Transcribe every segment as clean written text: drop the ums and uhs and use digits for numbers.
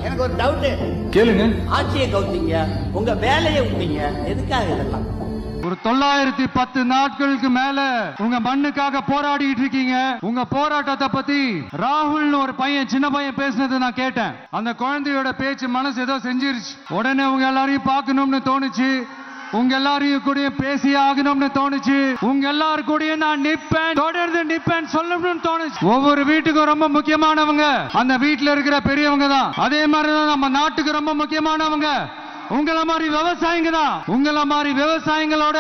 எனக்கு ஒரு டவுட். கேளுங்க. ஆட்சியை கவுத்தீங்க, உங்க வேலையை விட்டீங்க, எதுக்காக இதெல்லாம்? ஒரு 910 நாட்களுக்கு மேல உங்க மண்ணுக்காக போராடிட்டு இருக்கீங்க. உங்க போராட்டத்தை பத்தி ராகுல்னு ஒரு பையன், சின்ன பையன் பேசினது நான் கேட்டேன். அந்த குழந்தையோட பேச்சு மனசு ஏதோ செஞ்சிருச்சு. உடனே உங்க எல்லாரையும் பார்க்கணும்னு தோணுச்சு. உங்க எல்லாரையும் கூட பேசி ஆகணும்னு தோணுச்சு. உங்க எல்லாரும் கூட நான் நிப்பேன், தொடர்ந்து நிப்பேன் சொல்லணும்னு தோணுச்சு. ஒவ்வொரு வீட்டுக்கும் ரொம்ப முக்கியமானவங்க அந்த வீட்டுல இருக்கிற பெரியவங்க தான். அதே மாதிரிதான் நம்ம நாட்டுக்கு ரொம்ப முக்கியமானவங்க உங்கள மாதிரி விவசாயிங்க தான். உங்கள மாதிரி விவசாயிகளோட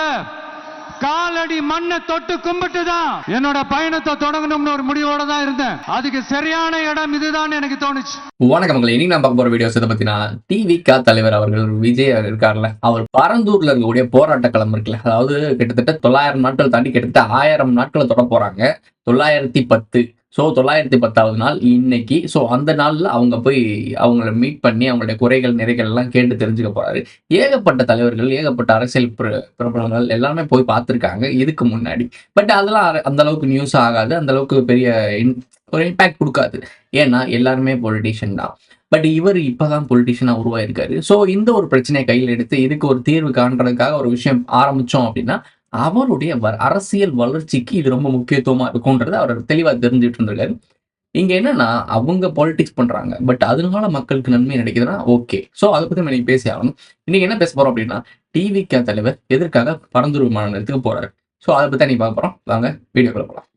காலடி மண்ணை தொட்டு கும்பிட்டு தான் என்னோட பயணத்தை தொடங்கணும்னு ஒரு முடிவோட தான் இருந்தேன். அதுக்கு சரியான இடம் இதுதான் எனக்கு தோணுச்சு. வணக்கம் மக்களை, இன்னைக்கு நான் பார்க்க போற வீடியோஸ் இதை பத்தினா டிவிக தலைவர் அவர்கள் விஜய் இருக்கார்ல, அவர் பரந்தூர்ல இருக்கக்கூடிய போராட்ட களம் இருக்குல்ல, அதாவது கிட்டத்தட்ட 900 நாட்கள் தாண்டி கிட்டத்தட்ட 1000 நாட்களை தொட போறாங்க. 910 ஸோ 910வது நாள் இன்னைக்கு. ஸோ அந்த நாளில் அவங்க போய் அவங்கள மீட் பண்ணி அவங்களுடைய குறைகள் நிறைகள் எல்லாம் கேட்டு தெரிஞ்சுக்க போறாரு. ஏகப்பட்ட தலைவர்கள், ஏகப்பட்ட அரசியல் பிரபலங்கள் எல்லாமே போய் பார்த்துருக்காங்க இதுக்கு முன்னாடி. பட் அதெல்லாம் அந்த அளவுக்கு நியூஸ் ஆகாது, அந்த அளவுக்கு பெரிய ஒரு இம்பாக்ட் கொடுக்காது. ஏன்னா எல்லாருமே பொலிட்டீஷியன் தான். பட் இவர் இப்பதான் பொலிட்டீஷியனா உருவாயிருக்காரு. ஸோ இந்த ஒரு பிரச்சனையை கையில் எடுத்து இதுக்கு ஒரு தீர்வு காண்றதுக்காக ஒரு விஷயம் ஆரம்பிச்சோம் அப்படின்னா அவருடைய அரசியல் வளர்ச்சிக்கு இது ரொம்ப முக்கியத்துவமா இருக்கும்ன்றது அவர் தெளிவா தெரிஞ்சுட்டு இருந்திருக்காரு. இங்க என்னன்னா அவங்க பாலிடிக்ஸ் பண்றாங்க, பட் அதனால மக்களுக்கு நன்மை கிடைக்குதுன்னா ஓகே. ஸோ அதை பத்தி நம்ம பேசி ஆகணும். இன்னைக்கு என்ன பேச போறோம் அப்படின்னா, டிவிக தலைவர் எதற்காக பரந்தூர் விமான நிலையத்துக்கு போறாரு. ஸோ அதை பத்தி நீ பார்க்க போறோம். வாங்க வீடியோக்குள்ள போலாம்.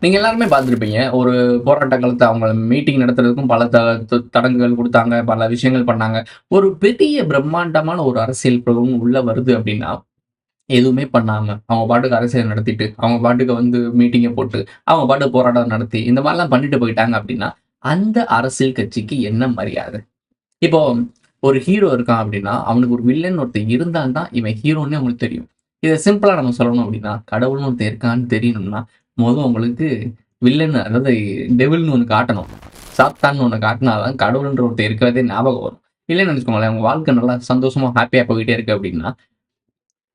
நீங்க எல்லாருமே பார்த்துருப்பீங்க. ஒரு போராட்ட காலத்தை அவங்க மீட்டிங் நடத்துறதுக்கும் பல தடங்குகள் கொடுத்தாங்க, பல விஷயங்கள் பண்ணாங்க. ஒரு பெரிய பிரம்மாண்டமான ஒரு அரசியல் பிரபலம் உள்ள வருது அப்படின்னா எதுவுமே பண்ணாம அவங்க பாட்டுக்கு அரசியல் நடத்திட்டு அவங்க பாட்டுக்கு மீட்டிங்கை போட்டு அவங்க பாட்டுக்கு போராட்டம் நடத்தி இந்த மாதிரிலாம் பண்ணிட்டு போயிட்டாங்க அப்படின்னா அந்த அரசியல் கட்சிக்கு என்ன மரியாதை? இப்போ ஒரு ஹீரோ இருக்கான் அப்படின்னா அவனுக்கு ஒரு வில்லன் ஒருத்தர் இருந்தால்தான் இவன் ஹீரோன்னு அவங்களுக்கு தெரியும். இதை சிம்பிளா நம்ம சொல்லணும் அப்படின்னா, கடவுள்னு ஒருத்தர் இருக்கான்னு தெரியணும்னா உங்களுக்கு வில்லன், அதாவது டெவில்னு ஒன்று காட்டணும், சாத்தான்னு ஒன்று காட்டினாதான் கடவுள்ன்ற ஒருத்தர் இருக்கிறதே ஞாபகம் வரும். இல்லைன்னு நினச்சிக்கோங்களேன், உங்க வாழ்க்கை நல்லா சந்தோஷமா ஹாப்பியா போயிட்டே இருக்கு அப்படின்னா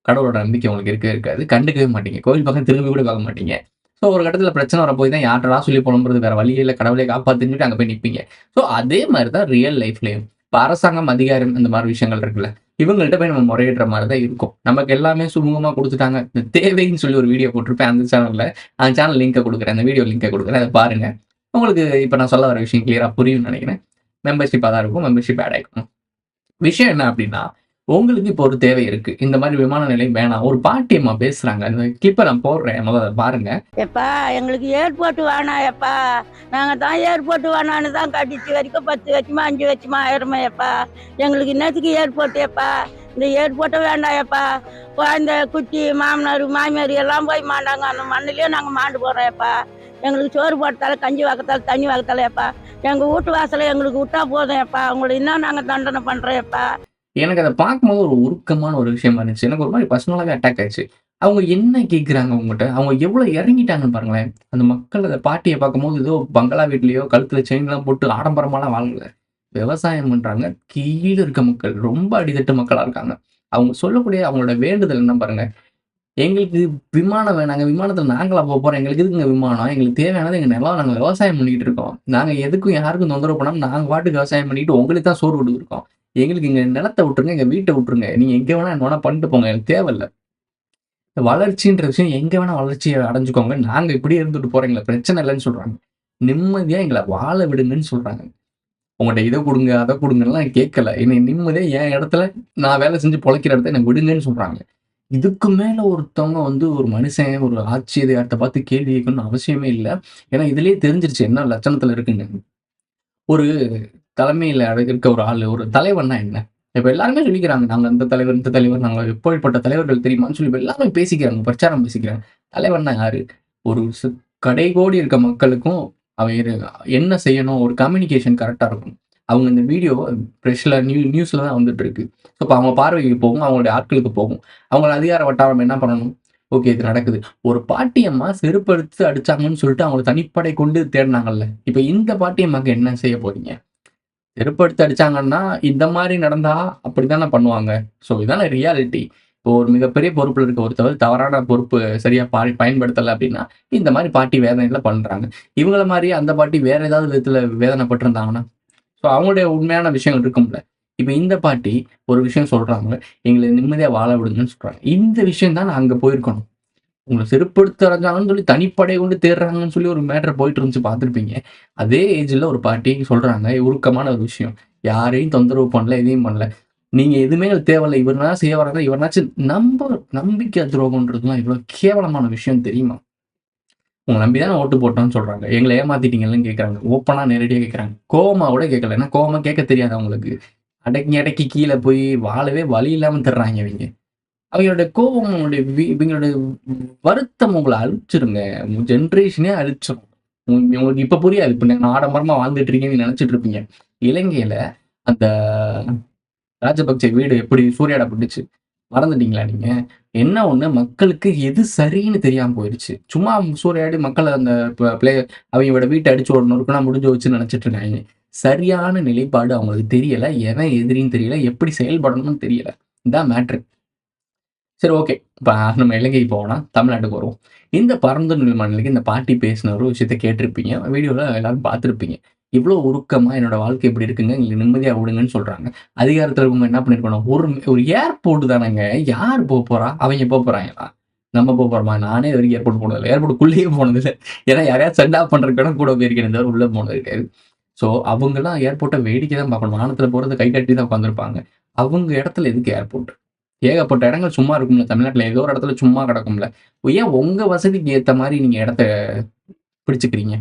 கடவுளோட நம்பிக்கை உங்களுக்கு இருக்கவே இருக்காது, கண்டுக்கவே மாட்டீங்க, கோவில் பக்கம் திரும்பி கூட பார்க்க மாட்டீங்க. ஸோ ஒரு கட்டத்தில் பிரச்சனை வரப்போய் தான் யார்டா சொல்லி புலம்புறது, வேற வழியே இல்லை, கடவுளை காப்பாற்றிட்டு அங்கே போய் நிற்பீங்க. ஸோ அதே மாதிரி தான் ரியல் லைஃப்லையும் இப்போ அரசாங்கம், அதிகாரம், இந்த மாதிரி விஷயங்கள் இருக்குல்ல, இவங்கள்ட்ட போய் நம்ம முறையிடுற மாதிரி தான் இருக்கும். நமக்கு எல்லாமே சுமூகமாக கொடுத்துட்டாங்க. இந்த தேவைன்னு சொல்லி ஒரு வீடியோ போட்டிருப்பேன் அந்த சேனலில். அந்த சேனல் லிங்கை கொடுக்குறேன், அந்த வீடியோ லிங்கை கொடுக்குறேன், அதை பாருங்க. உங்களுக்கு இப்போ நான் சொல்ல வர விஷயம் கிளியராக புரியும்னு நினைக்கிறேன். மெம்பர்ஷிப்பாக தான் இருக்கும், மெம்பர்ஷிப் ஆட் ஆகிக்கும். விஷயம் என்ன அப்படின்னா, உங்களுக்கு இப்போ ஒரு தேவை இருக்கு, இந்த மாதிரி விமான நிலையம் வேணாம். ஒரு பாட்டியம்மா பேசுறாங்க, அந்த கிளிப்பை நான் போடுறேன், முதல்ல பாருங்க. எப்பா எங்களுக்கு ஏர்போர்ட் வேணாம் எப்பா, நாங்கள் தான் ஏர்போர்ட் வேணான்னு தான் கட்டிச்சு வரைக்கும் 10 வருஷமா 5 வருஷமா ஆயிரமா எப்பா. எங்களுக்கு இன்னத்துக்கு ஏர்போர்ட் எப்பா, இந்த ஏர்போர்ட்டை வேண்டாம் எப்பா. குழந்தை குட்டி மாமனார் மாமியார் எல்லாம் போய் மாண்டாங்க, அந்த மண்ணிலேயே நாங்கள் மாண்டு போகிறோம் எப்பா. எங்களுக்கு சோறு போட்டதால, கஞ்சி வாக்கத்தால, தண்ணி வாக்கத்தால எப்பா. எங்கள் வீட்டு வாசலை எங்களுக்கு விட்டா போதும் எப்பா. உங்களை இன்னும் நாங்கள் தண்டனை பண்ணுறோம் எப்பா. எனக்கு அதை பார்க்கும்போது ஒரு உருக்கமான ஒரு விஷயமா இருந்துச்சு. எனக்கு ஒரு மாதிரி பர்சனலாகவே அட்டாக் ஆயிடுச்சு. அவங்க என்ன கேட்குறாங்க உங்ககிட்ட, அவங்க எவ்வளோ இறங்கிட்டாங்கன்னு பாருங்களேன். அந்த மக்கள் அந்த பாட்டியை பார்க்கும்போது ஏதோ பங்களா வீட்லேயோ கழுத்தில் செயின்லாம் போட்டு ஆடம்பரமாலாம் வாங்கல, விவசாயம் பண்ணுறாங்க. கீழே இருக்க மக்கள் ரொம்ப அடித்தட்டு மக்களாக இருக்காங்க. அவங்க சொல்லக்கூடிய அவங்களோட வேண்டுதல் என்ன பாருங்க, எங்களுக்கு விமானம் வேணாங்க, விமானத்தில் நாங்களா போகிறோம், எங்களுக்கு எதுக்குங்க விமானம், எங்களுக்கு தேவையானது எங்கள் நிலம், நாங்கள் விவசாயம் பண்ணிக்கிட்டு இருக்கோம், நாங்கள் எதுக்கும் யாருக்கும் தொந்தரவு பண்ணாமல் நாங்கள் பாட்டுக்கு விவசாயம் பண்ணிக்கிட்டு உங்களுக்கு தான் சோறு விட்டுருக்கோம், எங்களுக்கு இங்கே நிலத்தை விட்டுருங்க, எங்கள் வீட்டை விட்டுருங்க, நீங்கள் எங்கே வேணால் என்ன வேணால் பண்ணிட்டு போங்க, எனக்கு தேவையில்லை. வளர்ச்சின்ற விஷயம் எங்கே வேணால் வளர்ச்சியை அடைஞ்சுக்கோங்க, நாங்கள் இப்படியே இருந்துட்டு போகிறீங்களா, பிரச்சனை இல்லைன்னு சொல்கிறாங்க. நிம்மதியாக எங்களை வாழ விடுங்கன்னு சொல்கிறாங்க. உங்கள்கிட்ட இதை கொடுங்க அதை கொடுங்கலாம் கேட்கல, என்னை நிம்மதியாக என் இடத்துல நான் வேலை செஞ்சு பொழைக்கிற இடத்த எனக்கு விடுங்கன்னு சொல்கிறாங்க. இதுக்கு மேலே ஒருத்தவங்க ஒரு மனுஷன், ஒரு ஆட்சி அதிகாரத்தை பார்த்து கேள்வி கேட்கணும்னு அவசியமே இல்லை. ஏன்னா இதுலேயே தெரிஞ்சிருச்சு என்ன லட்சணத்தில் இருக்குன்னு. ஒரு தலைமையில் இருக்க ஒரு ஆள், ஒரு தலைவர்னா என்ன? இப்போ எல்லாருமே சொல்லிக்கிறாங்க, நாங்கள் இந்த தலைவர் இந்த தலைவர், நாங்கள் எப்படிப்பட்ட தலைவர்கள் தெரியுமான்னு சொல்லி இப்போ எல்லாருமே பேசிக்கிறாங்க, பிரச்சாரம் பேசிக்கிறாங்க. தலைவர்னா யாரு? ஒரு கடைகோடி இருக்க மக்களுக்கும் அவன் என்ன செய்யணும், ஒரு கம்யூனிகேஷன் கரெக்டாக இருக்கும். அவங்க இந்த வீடியோ ப்ரெஷ்ல நியூஸில் தான் வந்துட்டு இருக்கு. ஸோ இப்போ அவங்க பார்வைக்கு போகும், அவங்களுடைய ஆட்களுக்கு போகும். அவங்கள அதிகார வட்டாரம் என்ன பண்ணணும், ஓகே இது நடக்குது. ஒரு பாட்டியம்மா செருப்படுத்து அடிச்சாங்கன்னு சொல்லிட்டு அவங்களை தனிப்படை கொண்டு தேடினாங்கல்ல, இப்போ இந்த பாட்டியம்மாக்கு என்ன செய்ய போறீங்க? செருப்படுத்து அடிச்சாங்கன்னா இந்த மாதிரி நடந்தா அப்படித்தானே பண்ணுவாங்க. ஸோ இதான ரியாலிட்டி. இப்போ ஒரு மிகப்பெரிய பொறுப்புல இருக்க ஒருத்தவர் தவறான பொறுப்பு சரியா பயன்படுத்தல அப்படின்னா, இந்த மாரி பாட்டி வேதனைகள பண்றாங்க. இவங்கள மாரியே அந்த பாட்டி வேற ஏதாவது விதத்துல வேதனைப்பட்டிருந்தாங்கன்னா, ஸோ அவங்களுடைய உண்மையான விஷயங்கள் இருக்கும்ல. இப்ப இந்த பாட்டி ஒரு விஷயம் சொல்றாங்க. எங்கள நிம்மதியா வாழ விடுங்கன்னு சொல்றாங்க. இந்த விஷயம் தான் நான் அங்க போயிருக்கணும். உங்கள செருப்படுத்து அரைஞ்சாங்கன்னு சொல்லி தனிப்படை கொண்டு தேடுறாங்கன்னு சொல்லி ஒரு மேட்டர் போயிட்டு இருந்துச்சு பார்த்துருப்பீங்க. அதே ஏஜ்ல ஒரு பாட்டி சொல்றாங்க, உருக்கமான ஒரு விஷயம். யாரையும் தொந்தரவு பண்ணல, எதையும் பண்ணல. நீங்க எதுவுமே எனக்கு தேவையில்ல. இவர்னா செய்ய வர்றதா இவர்னாச்சும் நம்பிக்கை துரோகம்ன்றதுலாம் எவ்வளோ கேவலமான விஷயம் தெரியுமா? உங்கள நம்பி தானே ஓட்டு போட்டோம்னு சொல்றாங்க. எங்கள ஏமாத்திட்டீங்கன்னு கேட்கறாங்க. ஓப்பனா நேரடியா கேட்கறாங்க. கோவமா கூட கேட்கல. ஏன்னா கோவமா கேட்க தெரியாது அவங்களுக்கு. அடக்கி அடக்கி கீழ போய் வாழவே வழி இல்லாம திர்றாங்க இவைங்க. அவங்களுடைய கோவம், அவங்களுடைய இவங்களுடைய வருத்தம் உங்கள அழிச்சிருங்க. உங்க ஜெனரேஷனே அழிச்சிரும். உங்களுக்கு இப்ப புரியாது. இப்ப நீங்க ஆடம்பரமா வாழ்ந்துட்டு இருக்கீங்கன்னு நெனச்சுட்டு இருப்பீங்க. இலங்கையில அந்த ராஜபக்சே வீடு எப்படி சூறையாடப்பட்டுச்சு? மறந்துட்டீங்களா நீங்க? என்ன ஒண்ணு மக்களுக்கு எது சரின்னு தெரியாம போயிருச்சு. சும்மா சூறையாடி மக்கள அந்த அவைங்களோட வீட்ட அடிச்சு நொறுக்குனா முடிஞ்சு போச்சுன்னு நெனச்சுட்டு இருக்காய்ங்க. சரியான நிலைப்பாடு அவங்களுக்கு தெரியல. எவன் எதிரின்னு தெரியல. எப்படி செயல்படணும்னு தெரியல. இதான் மேட்ரு. சரி, ஓகே. இப்ப நம்ம இலங்கைக்கு போவோம்னா, தமிழ்நாட்டுக்கு வருவோம். இந்த பரந்தூர் மண்ணுக்கு இந்த பாட்டி பேசின ஒரு விஷயத்த கேட்டிருப்பீங்க. வீடியோல எல்லாரும் பார்த்திருப்பீங்க. இவ்ளோ உருக்கமா என்னோட வாழ்க்கை இப்படி இருக்குங்க. எங்களுக்கு நிம்மதியா விடுங்கன்னு சொல்றாங்க. அதிகாரத்துல இருக்கவங்க என்ன பண்ணியிருக்கணும்? ஒரு ஏர்போர்ட் தானங்க. யார் போப்போறா? அவைங்க போப்போறாங்களா? நம்ம போப்போறோமா? நானே இதுவரைக்கும் ஏர்போர்ட் போனதில்ல. ஏர்போர்ட்குள்ளேயே போனதில்ல. ஏன்னா யாரையாவது சென்ட் ஆஃப் பண்றதுக்கு வேணா கூட போயிருக்கேனே தவிர உள்ள போனது கிடையாது. ஸோ அவங்கலாம் ஏர்போர்ட்ட வேடிக்கை தான் பார்க்கணும். வானத்துல போறத கை கட்டி தான் உட்கார்ந்திருப்பாங்க. அவங்க இடத்துல எதுக்கு ஏர்போர்ட்? ஏகப்பட்ட இடங்கள் சும்மா இருக்கும்ல. தமிழ்நாட்டுல ஏதோ ஒரு இடத்துல சும்மா கிடக்கும்ல. ஏன் உங்க வசதிக்கு ஏத்த மாரி நீங்க இடத்த பிடிச்சுக்கிறீங்க?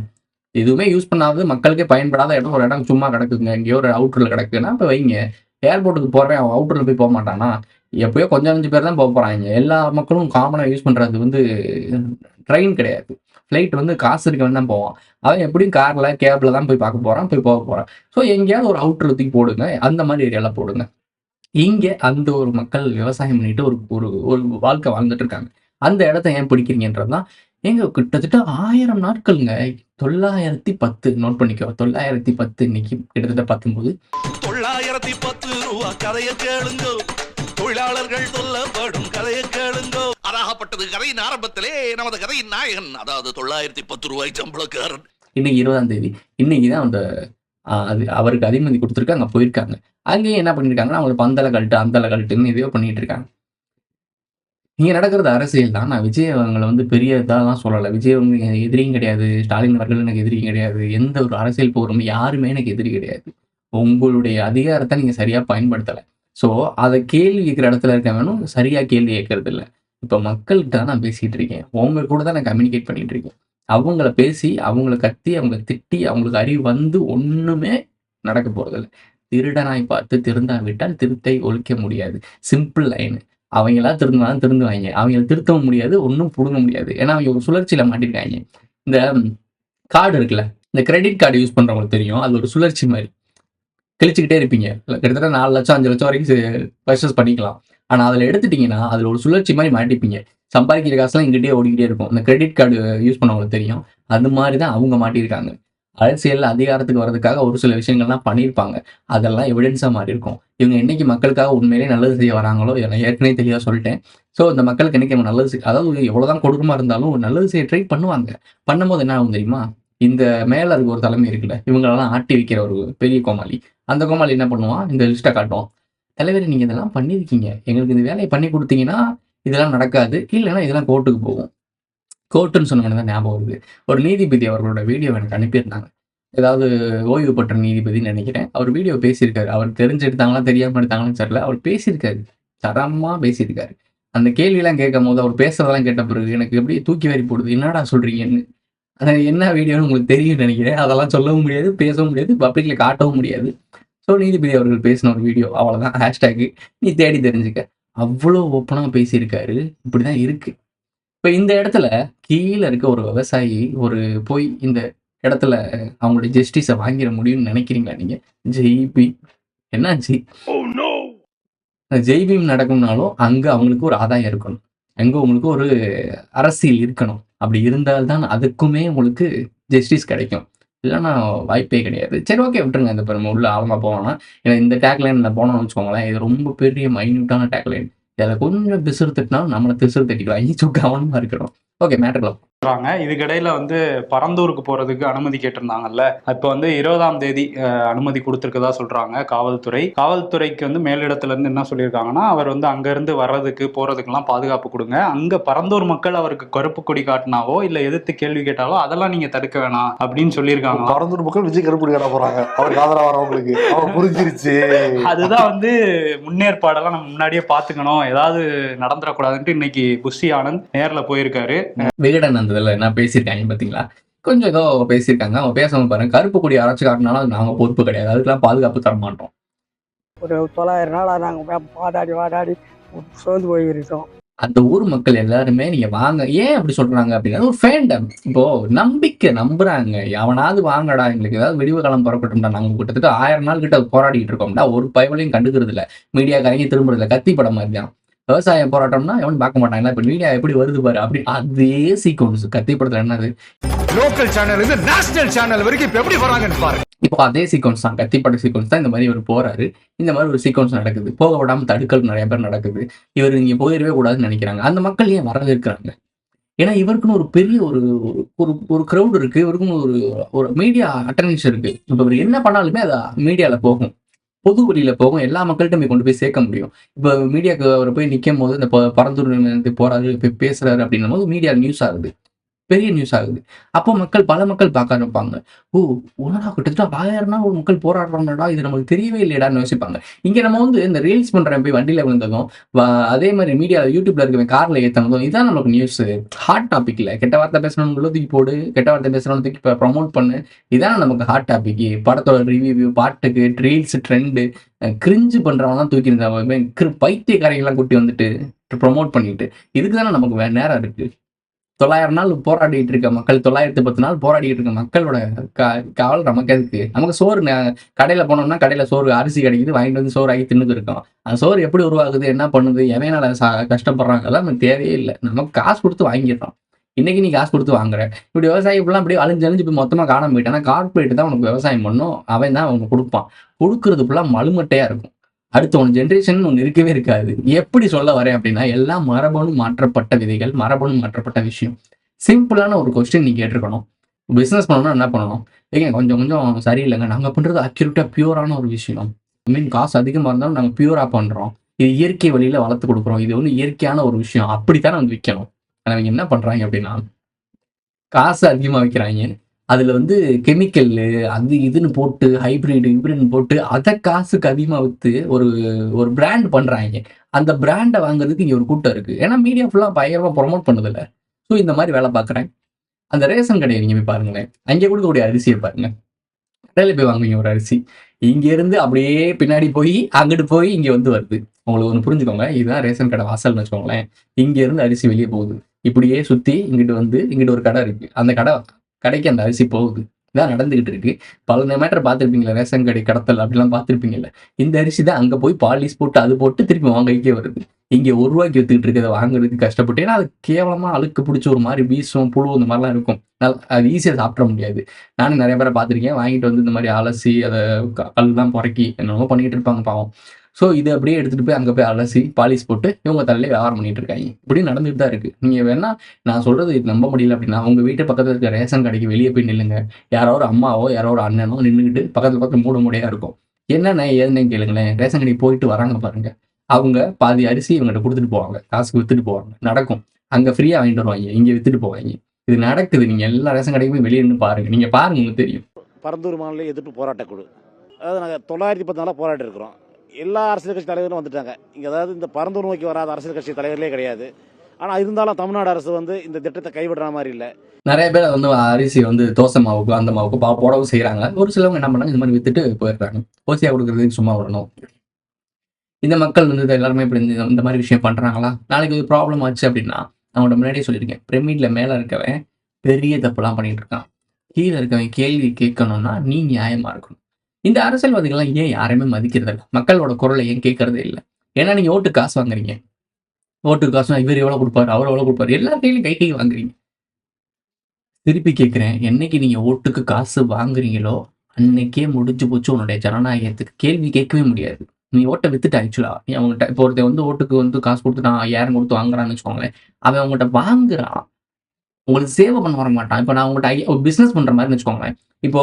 எதுவுமே யூஸ் பண்ணாதது, மக்களுக்கே பயன்படாத இடம் ஒரு இடம் சும்மா கிடக்குங்க. எங்கேயோ ஒரு அவுட்டர்ல கிடக்குன்னா, அப்ப வைங்க. ஏர்போர்ட்டுக்கு போறேன், அவன் அவுட்டர்ல போய் போமாட்டானா? எப்பயோ கொஞ்சம் 5 பேர் தான் போறாய்ங்க. எல்லா மக்களும் காமனா யூஸ் பண்றது வந்து ட்ரெயின் கிடையாது. ஃப்ளைட் வந்து காசு இருக்கவன் தான் போவான். அவன் எப்படியும் கார்ல, கேப்ல தான் போய் பார்க்க போறான், போய் போக போறான். ஸோ எங்கேயாவது ஒரு அவுட்டர்ல தூக்கி போடுங்க. அந்த மாரி ஏரியால போடுங்க. இங்க அந்த ஒரு மக்கள் விவசாயம் பண்ணிட்டு ஒரு ஒரு ஒரு வாழ்க்கை வாழ்ந்துட்டு இருக்காங்க. அந்த இடத்த ஏன் பிடிக்கிறீங்கன்றது தான் ஏங்க கிட்டத்தட்ட 1000 நாட்கள்ங்க. 910 நோட் பண்ணிக்கோ. 910 இன்னைக்கு கிட்டத்தட்ட 19. 910 ரூபா கதையை கேளுங்கோ. தொழிலாளர்கள் சொல்லப்படும் கதையை கேளுங்கோ. அதாகப்பட்டது கதையின் ஆரம்பத்திலே நமது கதையின் நாயகன், அதாவது 910 ரூபாய் சம்பளக்காரன். இன்னைக்கு 20ஆம் தேதி. இன்னைக்கு தான் அந்த அது அவருக்கு அதிமதி குடுத்துருக்கு. அங்க போயிருக்காங்க. அங்கேயும் என்ன பண்ணியிருக்காங்கன்னா, அவங்களுக்கு பந்தல கழட்டு, அந்தல கழட்டுன்னு எதையோ பண்ணிட்டு இருக்காங்க. இங்க நடக்கிறது அரசியல் தான். நான் விஜய் அவங்கள வந்து பெரிய இதாலாம் சொல்லல. விஜய் வந்து எனக்கு எதிரியும் கிடையாது. ஸ்டாலின் அவர்கள் எனக்கு எதிரியும் கிடையாது. எந்த ஒரு அரசியல் போரும் யாருமே எனக்கு எதிரி கிடையாது. உங்களுடைய அதிகாரத்த நீங்க சரியா பயன்படுத்தல. ஸோ, அத கேள்வி கேட்கிற இடத்துல இருக்கவனும் சரியா கேள்வி கேட்கறதில்ல. இப்ப மக்கள்கிட்ட தான் நான் பேசிட்டு இருக்கேன். உங்க கூட தான் நான் கம்யூனிகேட் பண்ணிட்டு இருக்கேன். அவங்கள பேசி, அவங்கள கத்தி, அவங்கள திட்டி, அவங்களுக்கு அறிவு வந்து ஒண்ணுமே நடக்க போறதில்ல. திருடனாய் பார்த்து திருந்தாவிட்டால் திருட்டை ஒழிக்க முடியாது. Simple line. அவங்களா திருந்தினாலும் திருந்துவாய்ங்க. அவங்கள திருத்தவும் முடியாது, ஒண்ணும் புடுங்க முடியாது. ஏன்னா, அவங்க ஒரு சுழற்சியில மாட்டிருக்காய்ங்க. இந்த கார்டு இருக்குல்ல, இந்த கிரெடிட் கார்டு யூஸ் பண்றவங்களுக்கு தெரியும். அது ஒரு சுழற்சி மாரி. கிழிச்சுக்கிட்டே இருப்பீங்க. கிட்டத்தட்ட 4,00,000 5,00,000 வரைக்கும் பர்ச்சேஸ் பண்ணிக்கலாம். ஆனா, அதுல எடுத்துட்டீங்கன்னா, அதுல ஒரு சுழற்சி மாரி மாட்டிப்பீங்க. சம்பாதிக்கிற காசுலாம் இங்கிட்டயே ஓடிக்கிட்டே இருக்கும். இந்த கிரெடிட் கார்டு யூஸ் பண்ணவங்களுக்கு தெரியும். அது மாரி தான் அவங்க மாட்டியிருக்காங்க. அரசியல்ல அதிகாரத்துக்கு வர்றதுக்காக ஒரு சில விஷயங்கள்லாம் பண்ணியிருப்பாங்க. அதெல்லாம் எவிடன்ஸா மாறியிருக்கும். இவங்க என்னைக்கு மக்களுக்காக உண்மையிலேயே நல்லது செய்ய வராங்களோ, இத நான் ஏற்கனவே தெளிவா சொல்லிட்டேன். ஸோ, இந்த மக்களுக்கு என்னைக்கு நம்ம நல்லது அதாவது எவ்வளோதான் கொடூரமா இருந்தாலும் நல்லது செய்ய ட்ரை பண்ணுவாங்க. பண்ணும்போது என்ன ஆகும் தெரியுமா? இந்த மேல இருக்க ஒரு தலைமை இருக்குல்ல, இவங்களெல்லாம் ஆட்டி வைக்கிற ஒரு பெரிய கோமாளி. அந்த கோமாளி என்ன பண்ணுவான்? இந்த லிஸ்ட்ட காட்டுவான். தலைவரே நீங்க இதெல்லாம் பண்ணியிருக்கீங்க. எங்களுக்கு இந்த வேலைய பண்ணி குடுத்தீங்கன்னா, இதெல்லாம் நடக்காது. இல்லன்னா இதெல்லாம் கோர்ட்டுக்கு போகும். கோர்ட்டுன்னு சொன்ன உடனே தான் ஞாபகம் வருது. ஒரு நீதிபதி அவர்களோட வீடியோ எனக்கு அனுப்பியிருந்தாங்க. ஏதாவது ஓய்வு பெற்ற நீதிபதின்னு நெனைக்கிறேன். அவர் வீடியோ பேசியிருக்காரு. அவர் தெரிஞ்சு எடுத்தாங்களா, தெரியாம எடுத்தாங்களான்னு தெரியல. அவர் பேசியிருக்காரு. தரமா பேசியிருக்காரு. அந்த கேள்விலாம் கேட்கும்போது, அவர் பேசுறதெல்லாம் கேட்ட பிறகு எனக்கு அப்படியே தூக்கி வாரி போடுது. என்னடா சொல்றீங்கன்னு. அது என்ன வீடியோன்னு உங்களுக்கு தெரியும்னு நெனைக்கிறேன். அதெல்லாம் சொல்லவும் முடியாது, பேசவும் முடியாது, பப்ளிக்ல காட்டவும் முடியாது. ஸோ, நீதிபதி அவர்கள் பேசின ஒரு வீடியோ. அவ்வளோதான். ஹேஷ்டேக் நீ தேடி தெரிஞ்சுக்க. அவ்வளோ ஓப்பனா பேசியிருக்காரு. இப்படிதான் இருக்கு. இப்ப இந்த இடத்துல கீழ இருக்க ஒரு விவசாயி போய் இந்த இடத்துல அவங்களுடைய ஜஸ்டிஸ வாங்கிற முடியும்னு நினைக்கிறீங்களா நீங்க? ஜெய் பீம். என்னாச்சு? ஜெய் பீம் நடக்கும்னாலும் அங்க அவங்களுக்கு ஒரு ஆதாயம் இருக்கணும். அங்க உங்களுக்கு ஒரு அரசியல் இருக்கணும். அப்படி இருந்தால் தான் அதுக்குமே உங்களுக்கு ஜஸ்டிஸ் கிடைக்கும். இல்லன்னா வாய்ப்பே கிடையாது. சரி, ஓகே, விட்டுருங்க. இந்த நம்ம உள்ள ஆழமா போவேணாம். ஏன்னா இந்த டேக்லைன்ல போனோம்னு வச்சுக்கோங்களேன், இது ரொம்ப பெரிய மைன்யூட்டான டேக்லைன். இதில் கொஞ்சம் பிசுறு தட்டினாலும் நம்மளை பிசுறு தட்டிக்கலாம். ஸோ கவனமாக இருக்கணும். ஓகே, மேட்டர்ல சொல்றாங்க. இதுக்கிடையில பரந்தூருக்கு போறதுக்கு அனுமதி கேட்டிருந்தாங்கல்ல. இப்போ 20ஆம் தேதி அனுமதி கொடுத்திருக்கதா சொல்றாங்க காவல்துறை. காவல்துறைக்கு மேலிடத்துல இருந்து என்ன சொல்லியிருக்காங்கன்னா, அவர் அங்க இருந்து வர்றதுக்கு போறதுக்கெல்லாம் பாதுகாப்பு கொடுங்க. அங்க பரந்தூர் மக்கள் அவருக்கு கருப்பு கொடி காட்டினாவோ இல்ல எதிர்த்து கேள்வி கேட்டாலோ அதெல்லாம் நீங்க தடுக்க வேணாம் அப்படின்னு சொல்லியிருக்காங்க. பரந்தூர் மக்கள் விஜய் கருப்பு கொடி காட்ட போறாங்க, அவருக்கு ஆதரவா வரவங்களுக்கு. அவர் புரிஞ்சிருச்சு. அதுதான் முன்னேற்பாடெல்லாம் நம்ம முன்னாடியே பாத்துக்கணும், ஏதாவது நடந்துடக்கூடாதுன்ட்டு இன்னைக்கு புஷி ஆனந்த் நேர்ல போயிருக்காரு. விகடன் அந்த இதில் என்ன பேசியிருக்காங்க பார்த்தீங்களா? கொஞ்சம் ஏதோ பேசியிருக்காங்க. அவங்க பேசாம பாருங்க. கருப்பு கொடி அரைச்சு காட்டினாலும் அது நாங்கள் பொறுப்பு கிடையாது, அதுக்கெல்லாம் பாதுகாப்பு தர மாட்டோம். ஒரு 900 நாளாக நாங்கள் வாடாடி சோர்ந்து போயிருக்கோம். அந்த ஊர் மக்கள் எல்லாருமே நீங்க வாங்க. ஏன் அப்படி சொல்றாங்க அப்படின்னா, ஒரு ஃபேண்டம். இப்போ நம்பிக்கை நம்புறாங்க. எவனாவது வாங்கடா, எங்களுக்கு ஏதாவது விடிவு காலம் புறப்பட்டோம்டா. நாங்கள் கிட்டத்தட்ட 1000 நாள் கிட்ட போராடிட்டு இருக்கோம்டா. ஒரு பயவலையும் கண்டுக்கிறது இல்லை, மீடியா கரங்கி திரும்புறது இல்லை. கத்தி படம் மாதிரி தான் விவசாய போராட்டம்னா எவனும் பார்க்க மாட்டாங்க. இப்ப மீடியா எப்படி வருது பாரு, அப்படி அதே சீக்வன்ஸ் கத்தி படத்துல என்னது லோக்கல் சேனல் இருந்து நேஷனல் சேனல் வரைக்கும் இப்ப எப்படி வராங்கன்னு பாருங்க. இப்போ அதே சீக்வன்ஸ் தான், கத்திப்பட சீக்வன்ஸ் தான். இந்த மாதிரி இவர் போறாரு, இந்த மாதிரி ஒரு சீக்வன்ஸ் நடக்குது. போக விடாம தடுக்கல் நிறைய பேர் நடக்குது. இவர் இங்க போயிடவே கூடாதுன்னு நினைக்கிறாங்க. அந்த மக்கள் ஏன் வரவேற்கிறாங்க? ஏன்னா இவருக்குன்னு ஒரு பெரிய ஒரு க்ரௌட் இருக்கு, இவருக்குன்னு ஒரு மீடியா அட்டென்ஷன் இருக்கு. இப்போ இவர் என்ன பண்ணாலுமே அது மீடியால போகும், பொது வழியில போகும், எல்லா மக்கள்கிட்ட கொண்டு போய் சேர்க்க முடியும். இப்போ மீடியாவுக்கு அவர் போய் நிற்கும் போது இந்த பரந்தூர் போறாரு, போய் பேசுறாரு அப்படின்னும் போது மீடியா நியூஸ் ஆகுது, பெரிய நியூஸ் ஆகுது. அப்போ பல மக்கள் பார்க்க ஆரம்பிப்பாங்க. ஓ, உனடா கிட்டத்தட்ட 1000 நாள் ஒரு மக்கள் போராடுறாங்கடா, இது நமக்கு தெரியவே இல்லையடான்னு யோசிப்பாங்க. இங்க நம்ம இந்த ரீல்ஸ் பண்றேன் போய் வண்டியில விழுந்ததும், அதே மாதிரி மீடியா யூடியூப்ல இருக்கவன் கார்ல ஏத்தனதும், இதான் நமக்கு நியூஸ். ஹாட் டாபிக் இல்ல. கெட்ட வார்த்தை பேசணும்னு தூக்கி போடு, கெட்ட வார்த்தை பேசணும்னு தூக்கி ப்ரமோட் பண்ணு, இதான் நமக்கு ஹாட் டாபிக். படத்தோட ரிவ்யூ, பாட்டுக்கு ரீல்ஸ், ட்ரெண்டு, கிரிஞ்சு பண்றவங்கலாம் தூக்கி இருந்தா பைத்தியக்காரைகள்லாம் கூட்டி ப்ரமோட் பண்ணிட்டு, இதுக்கு தானே நமக்கு நேரம் இருக்கு. 900 நாள் போராடிட்டு இருக்க மக்கள், 910 நாள் போராடிட்டு இருக்க மக்களோட காவல் நமக்கு எதுக்கு? நமக்கு சோறு கடையில போனோம்னா கடையில சோறு அரிசி கிடைக்குது, வாங்கிட்டு சோறு ஆகி தின்னுட்டு இருக்கோம். அந்த சோறு எப்படி உருவாகுது, என்ன பண்ணுது, எவையனால கஷ்டப்படுறாங்க, அதெல்லாம் நமக்கு தேவையே இல்லை. நமக்கு காசு கொடுத்து வாங்கிடுறோம். இன்னைக்கு நீ காசு கொடுத்து வாங்குற. இப்படி விவசாயி இப்படிலாம் அப்படியே அழிஞ்சு போய் மொத்தமா காணாம போயிட்டானா, கார்பரேட் தான் உனக்கு விவசாயம் பண்ணும், அவன் தான் அவனுக்கு கொடுப்பான். கொடுக்கறது ஃபுல்லா மலுமட்டையா இருக்கும். அடுத்த ஒன்று ஜென்ரேஷன் ஒன்று இருக்கவே இருக்காது. எப்படி சொல்ல வரேன் அப்படின்னா, எல்லாம் மரபணு மாற்றப்பட்ட விதைகள், மரபணு மாற்றப்பட்ட விஷயம். சிம்பிளான ஒரு கொஸ்டின் நீ கேட்டிருக்கணும். பிஸ்னஸ் பண்ணணும்னா என்ன பண்ணணும்? ஏங்க கொஞ்சம் சரியில்லைங்க, நாங்கள் பண்ணுறது அக்யூரேட்டாக பியூரான ஒரு விஷயம். காசு அதிகமாக இருந்தாலும் நாங்கள் பியூரா பண்ணுறோம், இது இயற்கை வழியில் வளர்த்து கொடுக்குறோம், இது இயற்கையான ஒரு விஷயம், அப்படித்தான் விற்கணும். ஆனால் அவங்க என்ன பண்ணுறாங்க அப்படின்னா, காசு அதிகமாக விற்கிறாங்க, அதுல கெமிக்கல் அது இதுன்னு போட்டு ஹைபிரிட்னு போட்டு அதை காசுக்கு அதிகமாக விற்று ஒரு பிராண்ட் பண்றாங்க. அந்த பிராண்டை வாங்குறதுக்கு இங்க ஒரு கூட்டம் இருக்கு. ஏன்னா மீடியா ஃபுல்லா பயங்கரமா ப்ரொமோட் பண்ணதில்ல. ஸோ இந்த மாதிரி வேலை பார்க்குறேன். அந்த ரேஷன் கடையை நீங்க போய் பாருங்களேன், அங்கே கொடுக்கக்கூடிய அரிசியை பாருங்க. கடையில் போய் வாங்குவீங்க ஒரு அரிசி, இங்க இருந்து அப்படியே பின்னாடி போய் அங்கிட்டு போய் இங்க வருது. உங்களுக்கு ஒன்று புரிஞ்சுக்கோங்க, இதுதான் ரேஷன் கடை வாசல்னு வச்சுக்கோங்களேன். இங்க இருந்து அரிசி வெளியே போகுது, இப்படியே சுத்தி இங்கிட்டு ஒரு கடை இருக்கு, அந்த கடைக்கு அந்த அரிசி போகுது. இதான் நடந்துகிட்டு இருக்கு. பல மேட்டர் பார்த்துருப்பீங்களா, ரேஷன் கடை கடத்தல் அப்படிலாம் பார்த்துருப்பீங்கல்ல. இந்த அரிசி தான் அங்கே போய் பாலிஷ் போட்டு அது போட்டு திருப்பி வாங்கிக்கே வருது. இங்கே 1 ரூபாய்க்கு வித்துக்கிட்டு இருக்கிறத வாங்குறதுக்கு கஷ்டப்பட்டு, ஏன்னா அது கேவலமாக அழுக்கு பிடிச்ச ஒரு மாதிரி வீசும், புழு இந்த மாதிரிலாம் இருக்கும். அது ஈஸியாக சாப்பிட முடியாது. நானும் நிறைய பேரை பார்த்துருக்கேன், வாங்கிட்டு இந்த மாதிரி அலசி அதை கல்லாம் புறக்கி என்னென்னமோ பண்ணிட்டு இருப்பாங்க பாவம். ஸோ இதை அப்படியே எடுத்துகிட்டு போய் அங்கே போய் அலசி பாலிஷ் போட்டு இவங்க தலையிலே வியாபாரம் பண்ணிட்டு இருக்காங்க. இப்படி நடந்துட்டு தான் இருக்குது. நீங்கள் வேணா நான் சொல்கிறது இது நம்ப முடியல அப்படின்னா, உங்கள் வீட்டு பக்கத்தில் இருக்க ரேஷன் கடைக்கு வெளியே போய் நில்லுங்க. யாரோ ஒரு அம்மாவோ யாரோ ஒரு அண்ணனோ நின்றுக்கிட்டு பக்கத்தில் மூடையாக இருக்கும். என்னென்ன ஏதுன்னு கேளுங்களேன். ரேஷன் கடைக்கு போயிட்டு வராங்க பாருங்க, அவங்க பாதி அரிசி இவங்ககிட்ட கொடுத்துட்டு போவாங்க, காசுக்கு வித்துட்டு போவாங்க. நடக்கும். அங்கே ஃப்ரீயாக வாங்கிட்டு வருவாங்க, இங்கே வித்துட்டு போவாங்க. இது நடக்குது. நீங்கள் எல்லா ரேஷன் கடைக்குமே வெளியே நின்று பாருங்க, நீங்கள் பாருங்க, உங்களுக்கு தெரியும். பரந்தூர் மாநில எதிர்ப்பு போராட்ட குழு, அதாவது நாங்கள் 914 போராட்டம் இருக்கிறோம். எல்லா அரசியல் கட்சி தலைவரும் வந்துட்டாங்க இங்கே. அதாவது இந்த பரந்தூர் நோக்கி வராத அரசியல் கட்சி தலைவர்களே கிடையாது. ஆனால் இருந்தாலும் தமிழ்நாடு அரசு இந்த திட்டத்தை கைவிடுற மாதிரி இல்லை. நிறைய பேர் அரிசி தோசை மாவுக்கு அந்த மாவுக்கு போடவும் செய்கிறாங்க. ஒரு சிலவங்க என்ன பண்ணாங்க, இந்த மாதிரி வித்துட்டு போயிடுறாங்க. ஓசியாக கொடுக்குறதுக்கு சும்மா விடணும். இந்த மக்கள் எல்லாருமே இப்படி இந்த மாதிரி விஷயம் பண்ணுறாங்களா? நாளைக்கு இது ப்ராப்ளம் ஆச்சு அப்படின்னா, அவங்கள்ட்ட முன்னாடியே சொல்லியிருக்கேன், பிரமிட்ல மேலே இருக்கவன் பெரிய தப்புலாம் பண்ணிட்டு இருக்கான், கீழே இருக்கவன் கேள்வி கேட்கணும்னா நீ நியாயமாக இருக்கணும். இந்த அரசியல்வாதிகள்லாம் ஏன் யாரையுமே மதிக்கிறது இல்லை? மக்களோட குரலை ஏன் கேட்கறதே இல்லை? ஏன்னா நீங்கள் ஓட்டு காசு வாங்குறீங்க. ஓட்டுக்கு காசு இவர் எவ்வளோ கொடுப்பாரு, அவர் எவ்வளோ கொடுப்பாரு, எல்லா கையிலையும் கை வாங்குறீங்க. திருப்பி கேட்குறேன், என்னைக்கு நீங்கள் ஓட்டுக்கு காசு வாங்குறீங்களோ அன்னைக்கே முடிஞ்சு போச்சு உன்னுடைய ஜனநாயகத்துக்கு. கேள்வி கேட்கவே முடியாது. நீ ஓட்டை வித்துட்ட ஆக்சுவலா. நீ அவங்ககிட்ட இப்போ ஒருத்தன் வந்து ஓட்டுக்கு வந்து காசு குடுத்து நான் 5000 குடுத்து வாங்குறான்னு வச்சுக்கோங்களேன். அவன் உங்கள்ட்ட வாங்குறான். உங்களுக்கு சேவை பண்ண வர மாட்டான். இப்ப நான் உங்கள்ட்ட ஒரு பிசினஸ் பண்ற மாரின்னு வச்சுக்கோங்களேன். இப்போ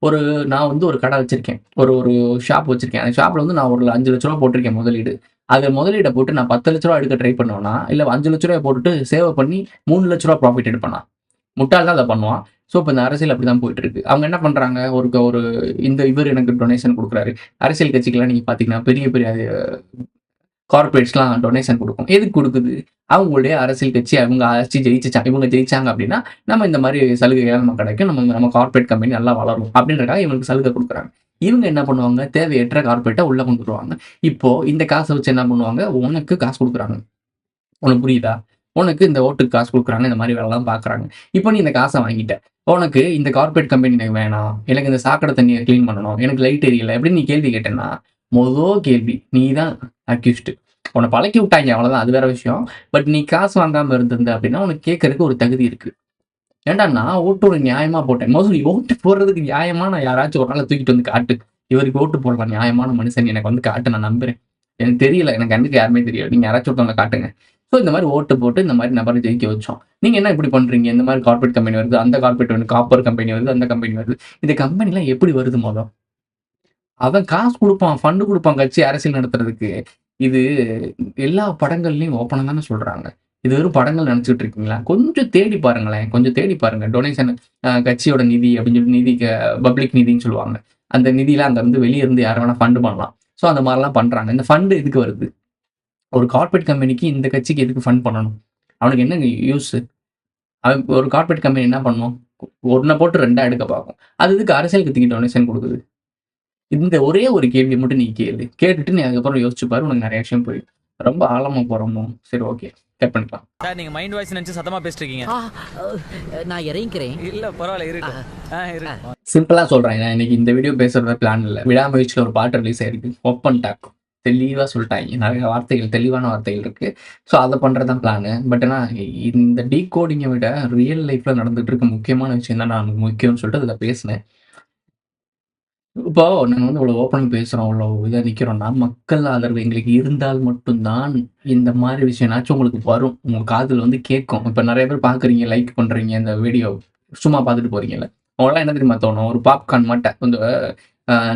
ஒரு நான் வந்து ஒரு கடை வச்சிருக்கேன். ஒரு ஒரு ஷாப் வச்சிருக்கேன். அந்த ஷாப்ல வந்து நான் ஒரு ரூ. 5,00,000 போட்டிருக்கேன் முதலீடு. அது முதலீட போட்டு நான் ரூ. 10,00,000 எடுக்க ட்ரை பண்ணுவேனா, இல்ல ரூ. 5,00,000 போட்டுட்டு சேவ் பண்ணி ரூ. 3,00,000 ப்ராஃபிட் எடுப்பேனா? முட்டாள் தான் அத பண்ணுவான். ஸோ, இப்ப இந்த அரசியல் அப்படிதான் போயிட்டு இருக்கு. அவங்க என்ன பண்றாங்க, ஒரு இந்த இவரு எனக்கு டொனேஷன் குடுக்குறாரு. அரசியல் கட்சிக்கெல்லாம் நீங்க பார்த்தீங்கன்னா, பெரிய பெரிய கார்ப்பரேட்ஸ்லாம் டொனேஷன் குடுக்கும். எதுக்கு குடுக்குது? அவங்களுடைய அரசியல் கட்சி அவங்க ஆட்சி இவங்க ஜெயிச்சாங்க அப்படின்னா, நம்ம இந்த மாரி சலுகைகள் நமக்கு கிடைக்கும். நம்ம கார்ப்பரேட் கம்பெனி நல்லா வளரும் அப்படின்றதுக்காக இவங்களுக்கு சலுகை குடுக்குறாங்க. இவங்க என்ன பண்ணுவாங்க, தேவையற்ற கார்ப்பரேட்ட உள்ள கொண்டு வருவாங்க. இப்போ இந்த காச வச்சு என்ன பண்ணுவாங்க, உனக்கு காசு குடுக்குறாங்க. உனக்கு புரியுதா? உனக்கு இந்த ஓட்டுக்கு காசு குடுக்குறாங்க. இந்த மாரி வேலைலாம் பார்க்குறாங்க. இப்போ நீ இந்த காச வாங்கிட்ட. உனக்கு இந்த கார்ப்பரேட் கம்பெனி எனக்கு வேணாம். எனக்கு இந்த சாக்கடை தண்ணிய கிளீன் பண்ணணும். எனக்கு லைட் எரியல அப்படின்னு நீ கேள்வி கேட்டேன்னா, கேள்வி நீ தான் அக்யூஸ்டு. உன்ன பழக்கி விட்டாய்ங்க அவ்வளோதான். அது வேற விஷயம். பட் நீ காசு வாங்காம இருந்திருந்த அப்படின்னா, உனக்கு கேட்கறதுக்கு ஒரு தகுதி இருக்கு. ஏன்டா நான் ஓட்டு உனக்கு நியாயமா போட்டேன். மோஸ்ட்லி ஓட்டு போடுறதுக்கு நியாயமா நான் யாராச்சும் ஒரு நாள தூக்கிட்டு வந்து காட்டு. இவருக்கு ஓட்டு போடலாம் நியாயமான மனுஷன் எனக்கு வந்து காட்டு நான் நம்புறேன். எனக்கு தெரியல. எனக்கு கண்ணுக்கு யாருமே தெரியல. நீங்க யாராச்சும் ஒருத்தவங்கள காட்டுங்க. ஸோ இந்த மாரி ஓட்டு போட்டு இந்த மாரி நபர ஜெயிக்க வச்சோம். நீங்க என்ன இப்படி பண்றீங்க? இந்த மாரி கார்ப்பரேட் கம்பெனி வருது, அந்த கார்ப்பரேட் வந்து காப்பர் கம்பெனி வருது, அந்த கம்பெனி வருது. இந்த கம்பெனிலாம் எப்படி வருது மொத? அவன் காசு குடுப்பான், ஃபண்ட் குடுப்பான் கட்சி அரசியல் நடத்துறதுக்கு. இது எல்லா படங்கள்லயும் ஓப்பனா தானே சொல்றாங்க. இது வெறும் படங்கள் நெனச்சுட்டு இருக்கீங்களா? கொஞ்சம் தேடி பாருங்களேன். கொஞ்சம் தேடி பாருங்க. டொனேஷன் கட்சியோட நிதி அப்படின்னு சொல்லி நிதி பப்ளிக் நிதின்னு சொல்லுவாங்க. அந்த நிதிலாம் அங்க இருந்து வெளிய இருந்து யார் வேணா ஃபண்ட் பண்ணலாம். ஸோ அந்த மாரிலாம் பண்றாங்க. இந்த ஃபண்ட் எதுக்கு வருது? ஒரு கார்ப்பரேட் கம்பெனிக்கு இந்த கட்சிக்கு எதுக்கு ஃபண்ட் பண்ணணும்? அவனுக்கு என்னங்க யூஸு? அவன் ஒரு கார்ப்பரேட் கம்பெனி என்ன பண்ணும்? 1 போட்டு 2 எடுக்க பார்க்கும். அது எதுக்கு அரசியல் கட்சிக்கு டொனேஷன் குடுக்குது? இந்த ஒரே ஒரு கேள்விய மட்டும் நீ கேளு. கேட்டுட்டு நீ அதுக்கப்புறம் யோசிச்சு பாரு. உனக்கு நெறைய விஷயம் புரியும். ரொம்ப ஆழமா போறோமோ? சரி ஓகே. கட் பண்ணிக்கலாம். சார் நீங்க மைண்ட் வாய்ஸ் நினைச்சு சத்தமா பேசிட்டு இருக்கீங்க. நான் இறங்கிக்கிறேன். இல்ல பரவாயில்ல இருக்கு. சிம்பிளா சொல்றேன். நான் இன்னைக்கு இந்த வீடியோ பேசுறத பிளான் இல்ல. விடாமுயற்சியில ஒரு பாட்டு ரிலீஸ் ஆயிருக்கு. Open talk. தெளிவா சொல்லிட்டாய்ங்க. நெறைய வார்த்தைகள், தெளிவான வார்த்தைகள் இருக்கு. ஸோ அத பண்றது தான் பிளானு. பட் ஆனா இந்த டீகோடிங்க விட ரியல் லைஃப்ல நடந்துட்டு இருக்க முக்கியமான விஷயம் தான் நான் முக்கியம்னு சொல்லிட்டு அதுல பேசினேன். இப்போ நாங்க வந்து இவ்வளோ ஓப்பனா பேசுறோம், இவ்வளோ இதா நிக்கிறோம்னா, மக்கள் ஆதரவு எங்களுக்கு இருந்தால் மட்டும் தான் இந்த மாரி விஷயம்னாச்சும் உங்களுக்கு வரும். உங்க காதுல வந்து கேட்கும். இப்ப நெறைய பேர் பார்க்குறீங்க, லைக் பண்றீங்க இந்த வீடியோ. சும்மா பார்த்துட்டு போறீங்கல்ல. அவங்கலாம் என்ன தெரியுமா தோணும்? ஒரு பாப்கார்ன் மட்ட இந்த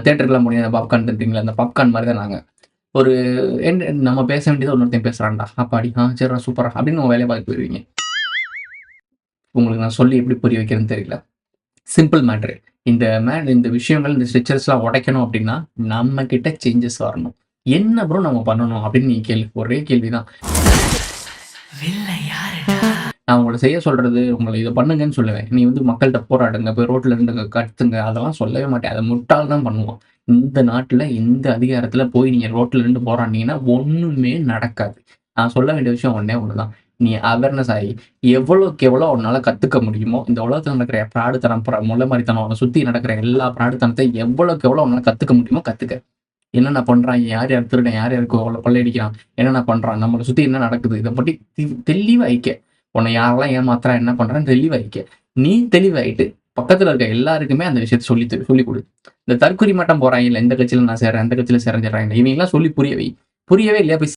தியேட்டர்லாம் போனீங்க அந்த பாப்கார்ன் தின்றீங்கல்ல, அந்த பாப்கார்ன் மாரி தான் நாங்க. ஒரு நம்ம பேச வேண்டியத இன்னொருத்தன் பேசுறான்டா. அப்பாடி! சரிடா சூப்பர்ரா! அப்படின்னு உங்க வேலைய பார்த்துட்டு போயிருவீங்க. உங்களுக்கு நான் சொல்லி எப்படி புரிய வைக்கிறேன்னு தெரியல. Simple matter. இந்த விஷயங்கள், இந்த ஸ்ட்ரக்சர்ஸ்லாம் உடைக்கணும் அப்படின்னா, நம்ம கிட்ட சேஞ்சஸ் வரணும். என்ன ப்ரோ நம்ம பண்ணணும் அப்படின்னு நீ கேளு. ஒரே கேள்வி தான். நான் உங்கள செய்ய சொல்றது, உங்கள இத பண்ணுங்கன்னு சொல்லுவேன். நீ வந்து மக்கள்ட்ட போராடுங்க, போய் ரோட்ல நின்னுங்க, கத்துங்க அதெல்லாம் சொல்லவே மாட்டேன். அத முட்டாள் தான் பண்ணுவான். இந்த நாட்டுல, இந்த அதிகாரத்துல போய் நீங்க ரோட்ல நின்னு போராடுனீங்கன்னா ஒண்ணுமே நடக்காது. நான் சொல்ல வேண்டிய விஷயம் ஒண்ணே ஒண்ணுதான். நீ அவேர்னஸ் ஆகி எவ்வளோக்கு எவ்வளோ உன்னால கத்துக்க முடியுமோ, இந்த உலகத்துல நடக்கிற ஃப்ராடுத்தனம், முள்ளமாரித்தனம், உன்னை சுத்தி நடக்கிற எல்லா ஃப்ராடுத்தனத்தை எவ்வளோக்கு எவ்வளோ உன்னால கத்துக்க முடியுமோ கத்துக்க. என்னென்ன பண்றான், யார் யார் திருடன், யார் யாருக்கு எவ்வளோ கொள்ளையடிக்கிறான், என்னென்ன பண்றான், நம்மளை சுத்தி என்ன நடக்குது, இதை பத்தி தெளிவா வைக்க. உன்னை யாரெல்லாம் ஏமாத்துறா, என்ன பண்றான்னு தெளிவா வைக்க. நீ தெளிவாயிட்டு பக்கத்துல இருக்க எல்லாருக்குமே அந்த விஷயத்த சொல்லி கொடு. இந்த தற்குறி மட்டம் போறாங்க, இந்த கட்சியில நான் சேர்றேன், அந்த கட்சியில சேர்றேன், இவங்கெல்லாம் சொல்லி புரியவே இல்லையா போய்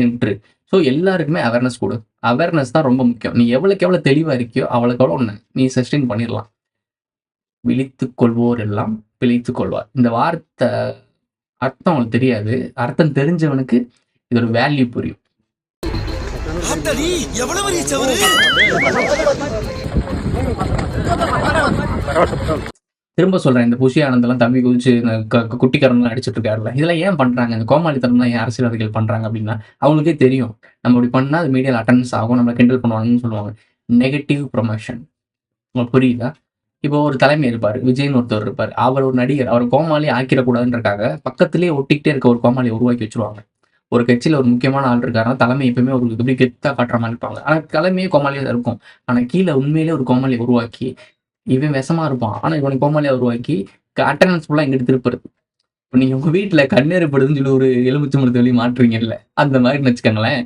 நின்று. ஸோ எல்லாருக்குமே அவேர்னஸ் கொடு. அவேர்னஸ் தான் ரொம்ப முக்கியம். நீ எவ்வளோக்கு எவ்வளோ தெளிவா இருக்கியோ அவ்வளோக்கு எவ்வளோ ஒன்று நீ சஸ்டெயின் பண்ணிடலாம். விழித்துக் கொள்வோர் எல்லாம் பிழைத்துக் கொள்வார். இந்த வார்த்தை அர்த்தம் அவனுக்கு தெரியாது. அர்த்தம் தெரிஞ்சவனுக்கு இதோட வேல்யூ புரியும். திரும்ப சொல்றேன், இந்த புஷி ஆனந்தெல்லாம் தம்பி குதிச்சு குட்டிக்காரன்லாம் அடிச்சுட்டு இருக்காருல்ல, இதெல்லாம் ஏன் பண்றாங்க? இந்த கோமாளித்தனம் தான் ஏன் அரசியல்வாதிகள் பண்றாங்க அப்படின்னா, அவங்களுக்கே தெரியும் நம்ம இப்படி பண்ணா அது மீடியாவில் அட்டெண்டன்ஸ் ஆகும், நம்மளை கிண்டல் பண்ணுவாங்கன்னு சொல்லுவாங்க. Negative promotion. உங்களுக்கு புரியுதா? இப்போ ஒரு தலைமை இருப்பாரு, விஜய்னு ஒருத்தர் இருப்பாரு. அவர் ஒரு நடிகர். அவர் கோமாளி ஆக்கிடக்கூடாதுன்றக்காக பக்கத்திலேயே ஒட்டிக்கிட்டே இருக்க ஒரு கோமாளியை உருவாக்கி வச்சிருவாங்க. ஒரு கட்சியில ஒரு முக்கியமான ஆள் இருக்காருன்னா தலைமை எப்பவுமே ஒரு எப்படி கெத்தா காட்டுற மாதிரி இருப்பாங்க. ஆனா தலைமையே கோமாளியா தான் இருக்கும். ஆனா கீழே உண்மையிலே ஒரு கோமாளியை உருவாக்கி, இவன் விஷமா இருப்பான், ஆனா இவனை கோமாளியா உருவாக்கி அட்டெண்டன்ஸ் ஃபுல்லா இங்கிட்டு திருப்புறது. இப்போ நீங்க உங்க வீட்டுல கண்ணேறுபடுதுன்னு சொல்லி ஒரு எலுமிச்சை மரத்தை வெளியே மாற்றுவீங்கல்ல, அந்த மாதிரி வச்சுக்கோங்களேன்.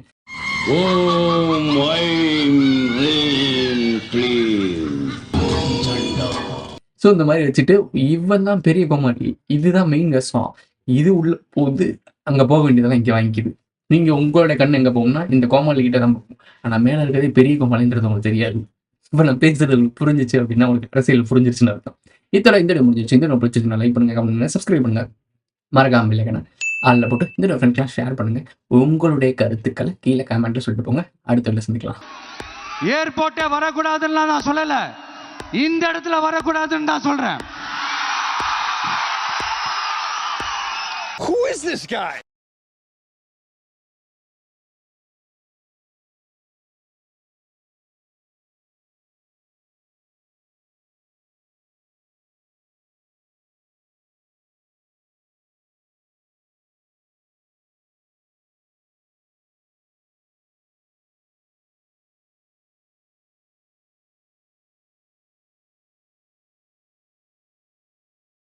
ஸோ இந்த மாதிரி வச்சுட்டு இவன் தான் பெரிய கோமாளி, இதுதான் மெயின் விஷம், இது உள்ள போகுது அங்க போக வேண்டியதெல்லாம் இங்க வாங்கிக்குது. நீங்க உங்களோட கண்ணு எங்க போகும்னா இந்த கோமாளி கிட்ட தான் போகும். ஆனா மேல இருக்கிறதே பெரிய கோமாளின்றது உங்களுக்கு தெரியாது. இப்ப நான் பேசுறது உங்களுக்கு புரிஞ்சிச்சு அப்படின்னா உங்களுக்கு அரசியல் புரிஞ்சிருச்சுன்னு அர்த்தம். இத்தோட இந்த வீடியோ முடிஞ்சிச்சு. இந்த வீடியோ பிடிச்சிருந்தா லைக் பண்ணுங்க, கமெண்ட் பண்ணுங்க, சப்ஸ்கிரைப் பண்ணுங்க, மறக்காம இல்லைக்கண்ணா அதில் போட்டு இந்த ஃப்ரெண்ட்ஸ்லாம் ஷேர் பண்ணுங்க. உங்களுடைய கருத்துக்களை கீழே கமெண்ட்ல சொல்லிட்டு போங்க. அடுத்த வீடியோல சந்திக்கலாம். ஏர்போர்ட்டே வரக்கூடாதுன்னு நான் சொல்லல, இந்த இடத்துல வரக்கூடாதுன்னு தான் சொல்றேன். Who is this guy?